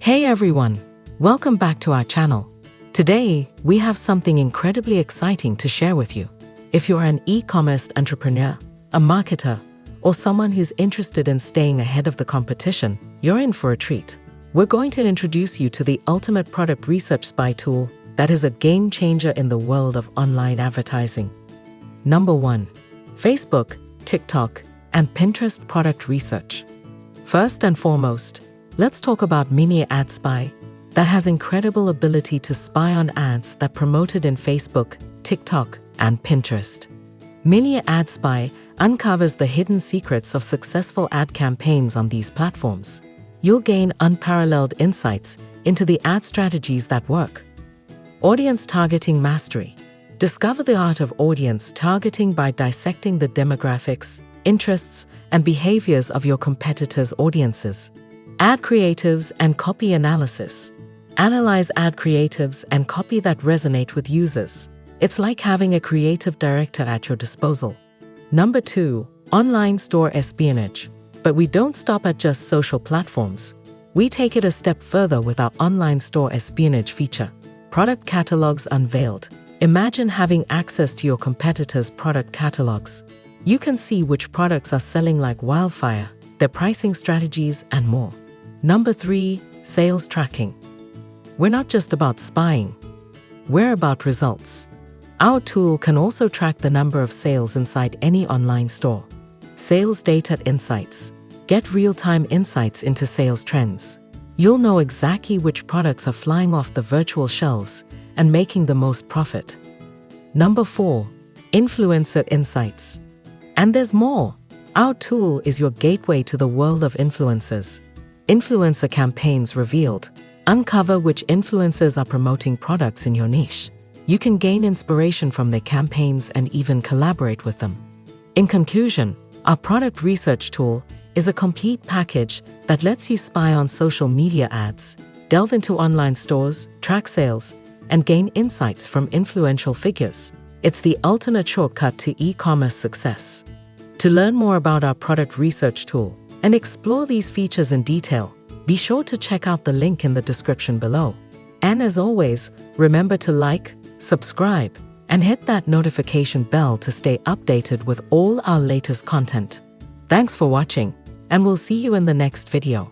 Hey everyone, welcome back to our channel. Today, we have something incredibly exciting to share with you. If you're an e-commerce entrepreneur, a marketer, or someone who's interested in staying ahead of the competition, you're in for a treat. We're going to introduce you to the ultimate product research spy tool that is a game changer in the world of online advertising. Number 1. Facebook, TikTok, and Pinterest product research. First and foremost, let's talk about Minea Adspy, that has incredible ability to spy on ads that promoted in Facebook, TikTok, and Pinterest. Minea Adspy uncovers the hidden secrets of successful ad campaigns on these platforms. You'll gain unparalleled insights into the ad strategies that work. Audience targeting mastery. Discover the art of audience targeting by dissecting the demographics, interests, and behaviors of your competitors' audiences. Ad creatives and copy analysis. Analyze ad creatives and copy that resonate with users. It's like having a creative director at your disposal. Number 2. Online store espionage. But we don't stop at just social platforms. We take it a step further with our online store espionage feature. Product catalogs unveiled. Imagine having access to your competitors' product catalogs. You can see which products are selling like wildfire, their pricing strategies, and more. Number 3. Sales tracking. We're not just about spying. We're about results. Our tool can also track the number of sales inside any online store. Sales data insights. Get real-time insights into sales trends. You'll know exactly which products are flying off the virtual shelves and making the most profit. Number 4. Influencer insights. And there's more. Our tool is your gateway to the world of influencers. Influencer campaigns revealed. Uncover which influencers are promoting products in your niche. You can gain inspiration from their campaigns and even collaborate with them. In conclusion, our product research tool is a complete package that lets you spy on social media ads, delve into online stores, track sales, and gain insights from influential figures. It's the ultimate shortcut to e-commerce success. To learn more about our product research tool and explore these features in detail, be sure to check out the link in the description below. And as always, remember to like, subscribe, and hit that notification bell to stay updated with all our latest content. Thanks for watching, and we'll see you in the next video.